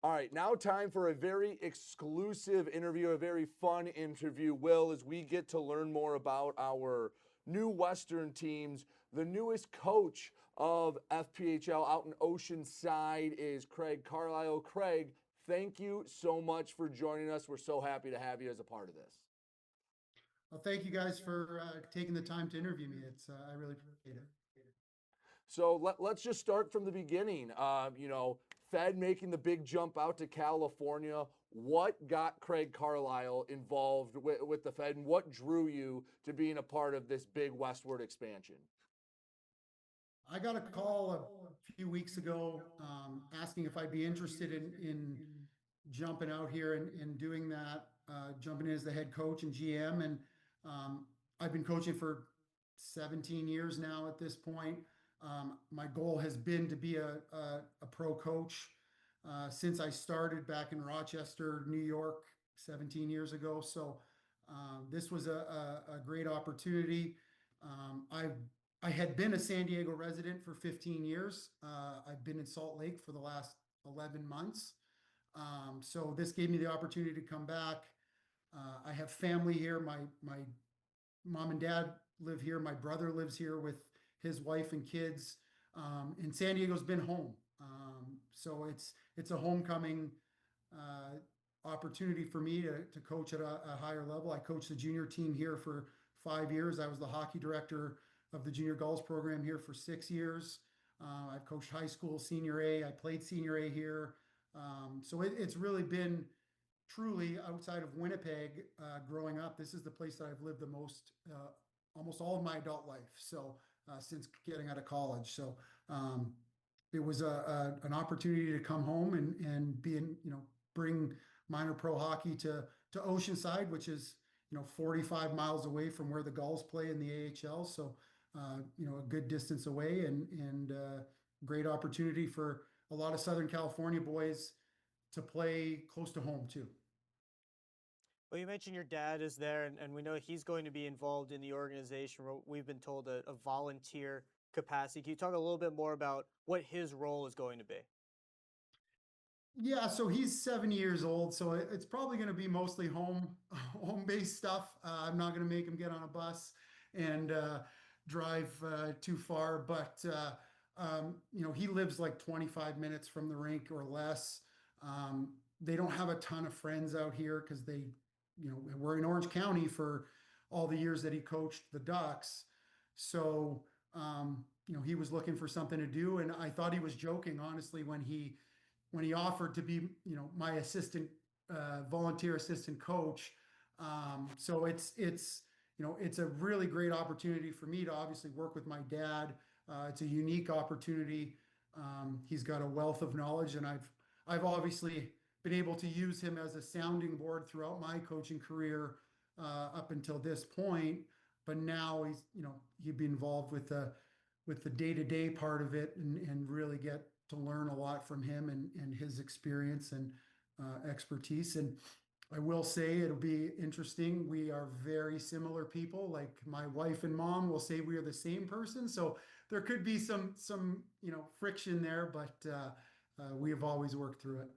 All right, now time for a very exclusive interview, a very fun interview, Will, as we get to learn more about our new Western teams. The newest coach of FPHL out in Oceanside is Craig Carlyle. Craig, thank you so much for joining us. We're so happy to have you as a part of this. Well, thank you guys for taking the time to interview me. I really appreciate it. So let's just start from the beginning. Fed making the big jump out to California. What got Craig Carlyle involved with the Fed, and what drew you to being a part of this big westward expansion? I got a call a few weeks ago asking if I'd be interested in jumping out here and doing that, jumping in as the head coach and GM. And I've been coaching for 17 years now at this point. My goal has been to be a pro coach since I started back in Rochester, New York, 17 years ago. So this was a great opportunity. I had been a San Diego resident for 15 years. I've been in Salt Lake for the last 11 months. So this gave me the opportunity to come back. I have family here. My mom and dad live here. My brother lives here with his wife and kids. And San Diego's been home. So it's a homecoming opportunity for me to coach at a higher level. I coached the junior team here for 5 years. I was the hockey director of the junior girls program here for 6 years. I've coached high school, senior A. I played senior A here. So it's really been truly outside of Winnipeg growing up. This is the place that I've lived the most, almost all of my adult life. So since getting out of college. So it was an opportunity to come home and bring minor pro hockey to Oceanside, which is 45 miles away from where the Gulls play in the AHL. So a good distance away, and great opportunity for a lot of Southern California boys to play close to home too. Well, you mentioned your dad is there, and we know he's going to be involved in the organization. We've been told a volunteer capacity. Can you talk a little bit more about what his role is going to be? Yeah, so he's 7 years old, so it's probably going to be mostly home based stuff. I'm not going to make him get on a bus and drive too far, but he lives like 25 minutes from the rink or less. They don't have a ton of friends out here because they, were in Orange County for all the years that he coached the Ducks. So, he was looking for something to do, and I thought he was joking, honestly, when he offered to be, my assistant, volunteer assistant coach. So it's a really great opportunity for me to obviously work with my dad. It's a unique opportunity. He's got a wealth of knowledge, and I've obviously been able to use him as a sounding board throughout my coaching career up until this point. But now he'd be involved with the day-to-day part of it and really get to learn a lot from him and his experience and expertise. And I will say it'll be interesting. We are very similar people. Like my wife and mom will say we are the same person. So there could be some friction there, but we have always worked through it.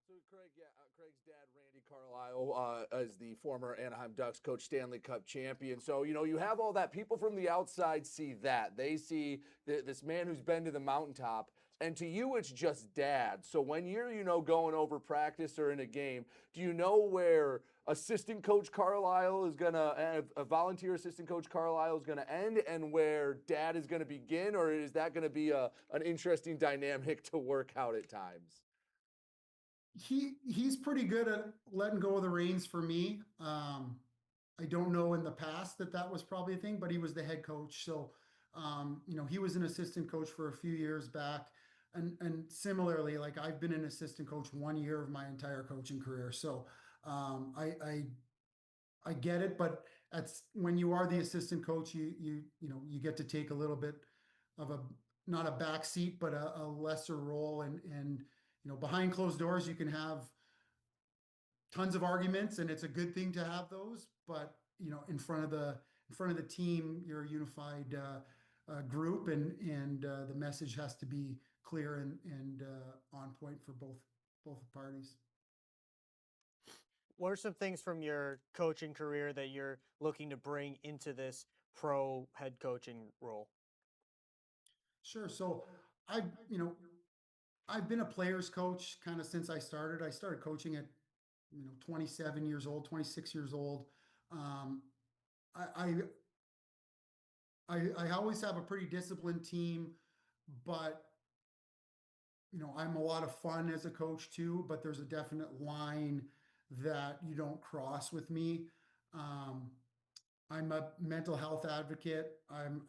So, Craig, Craig's dad, Randy Carlyle, is the former Anaheim Ducks coach, Stanley Cup champion. So, you have all that. People from the outside see that. They see this man who's been to the mountaintop. And to you, it's just dad. So when you're, going over practice or in a game, do you know where assistant coach Carlisle is going to, a volunteer assistant coach Carlisle is going to end and where dad is going to begin? Or is that going to be an interesting dynamic to work out at times? He's pretty good at letting go of the reins for me. I don't know in the past that was probably a thing, but he was the head coach. So, he was an assistant coach for a few years back. And similarly, like I've been an assistant coach 1 year of my entire coaching career. So I get it, but when you are the assistant coach, you get to take a little bit of not a back seat, but a lesser role. And behind closed doors, you can have tons of arguments, and it's a good thing to have those. But in front of the team, you're a unified group, and the message has to be clear and on point for both both parties. What are some things from your coaching career that you're looking to bring into this pro head coaching role? Sure. So I've, I've been a player's coach kind of since I started. I started coaching at, 27 years old, 26 years old. Um, I, I always have a pretty disciplined team, but I'm a lot of fun as a coach too, but there's a definite line that you don't cross with me. Um, I'm a mental health advocate. I'm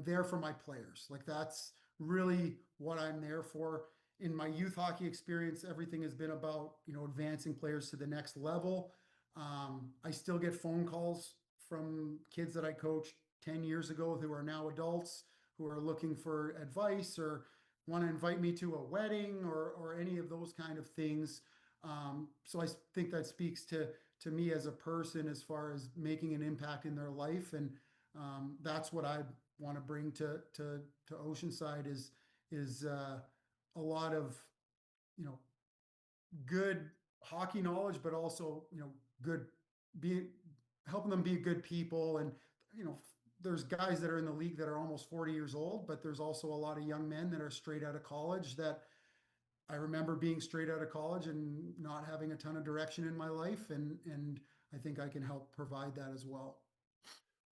there for my players. Like that's really what I'm there for. In my youth hockey experience, everything has been about, advancing players to the next level. I still get phone calls from kids that I coached 10 years ago who are now adults who are looking for advice or want to invite me to a wedding or any of those kind of things. So I think that speaks to me as a person as far as making an impact in their life, and that's what I want to bring to Oceanside is a lot of you know good hockey knowledge, but also good being helping them be good people. And you know there's guys that are in the league that are almost 40 years old, but there's also a lot of young men that are straight out of college that I remember being straight out of college and not having a ton of direction in my life, and I think I can help provide that as well.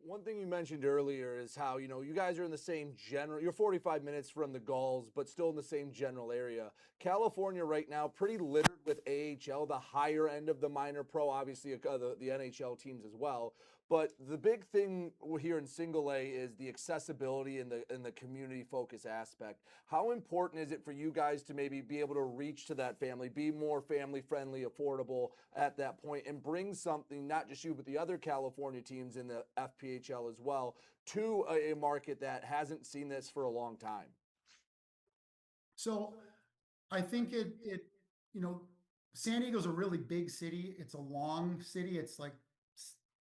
One thing you mentioned earlier is how, you guys are in the same general, you're 45 minutes from the Gulls, but still in the same general area. California right now, pretty littered with AHL, the higher end of the minor pro, obviously the NHL teams as well. But the big thing here in single A is the accessibility and the community focus aspect. How important is it for you guys to maybe be able to reach to that family, be more family friendly, affordable at that point, and bring something, not just you, but the other California teams in the FPHL as well, to a market that hasn't seen this for a long time? So I think it you know San Diego's a really big city. It's a long city. It's like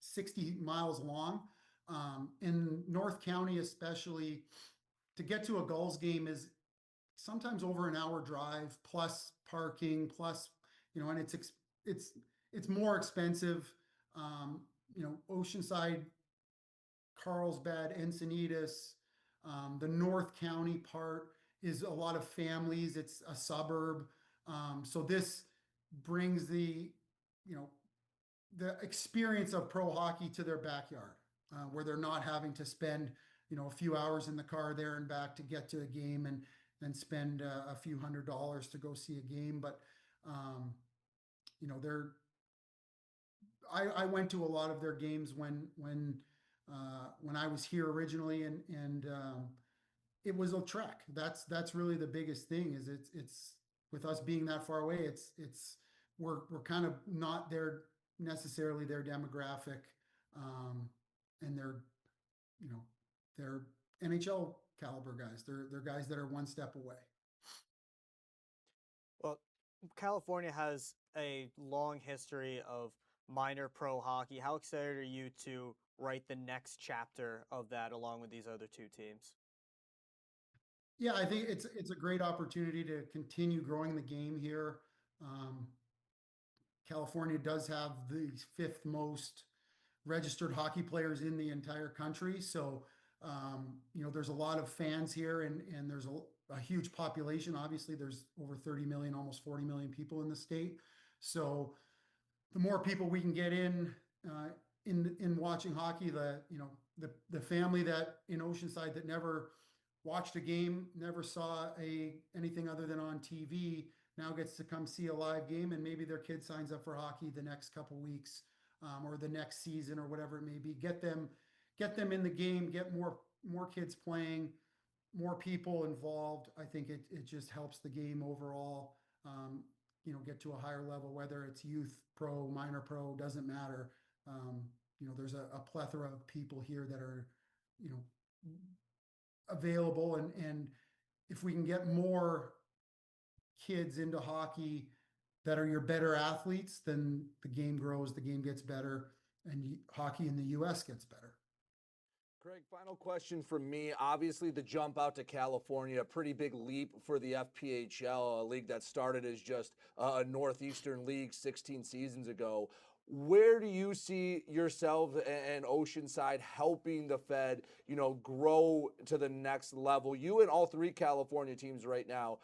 60 miles long. In North County, especially, to get to a Gulls game is sometimes over an hour drive plus parking plus and it's it's more expensive. Oceanside, Carlsbad, Encinitas, the North County part is a lot of families. It's a suburb. So this brings you know, the experience of pro hockey to their backyard, where they're not having to spend, a few hours in the car there and back to get to a game and then spend a few $100s to go see a game. But, they're I went to a lot of their games when I was here originally, and it was a trek. That's really the biggest thing. Is it's with us being that far away. We're kind of not there necessarily their demographic, and you know they're NHL caliber guys. They're guys that are one step away. Well, California has a long history of minor pro hockey. How excited are you to write the next chapter of that along with these other two teams? Yeah, I think it's a great opportunity to continue growing the game here. Um, California does have the fifth most registered hockey players in the entire country. So, there's a lot of fans here, and there's a huge population. Obviously, there's over 30 million, almost 40 million people in the state. So, the more people we can get uh, in watching hockey, the family that in Oceanside that never watched a game, never saw anything other than on TV, now gets to come see a live game, and maybe their kid signs up for hockey the next couple weeks, or the next season or whatever it may be. Get them in the game, get more kids playing, more people involved. I think it just helps the game overall. Get to a higher level, whether it's youth pro, minor pro, doesn't matter. There's a plethora of people here that are, you know, available, and if we can get more kids into hockey that are your better athletes, then the game grows, the game gets better, and hockey in the US gets better. Craig, final question from me. Obviously, the jump out to California, a pretty big leap for the FPHL, a league that started as just a Northeastern league 16 seasons ago. Where do you see yourself and Oceanside helping the Fed, grow to the next level? You and all three California teams right now,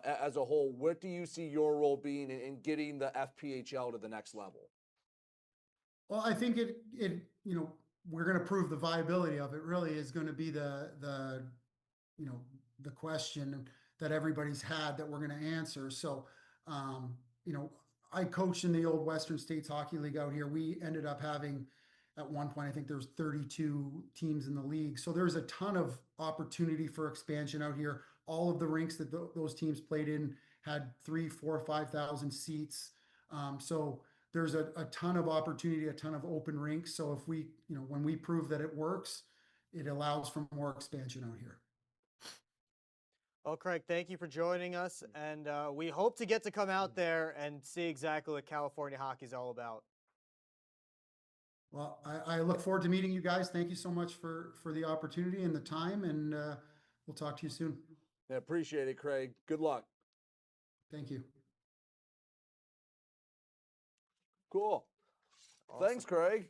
as a whole, what do you see your role being in getting the FPHL to the next level? Well, I think we're going to prove the viability of it. Really is going to be you know, the question that everybody's had that we're going to answer. So, um, you know, I coached in the old Western States Hockey League out here. We ended up having, at one point, I think there's 32 teams in the league. So there's a ton of opportunity for expansion out here. All of the rinks that those teams played in had 3, 4, 5,000 seats. So there's a ton of opportunity, a ton of open rinks. So if when we prove that it works, it allows for more expansion out here. Well, Craig, thank you for joining us, and we hope to get to come out there and see exactly what California hockey is all about. Well, I look forward to meeting you guys. Thank you so much for the opportunity and the time, and we'll talk to you soon. I appreciate it, Craig. Good luck. Thank you. Cool. Awesome. Thanks, Craig.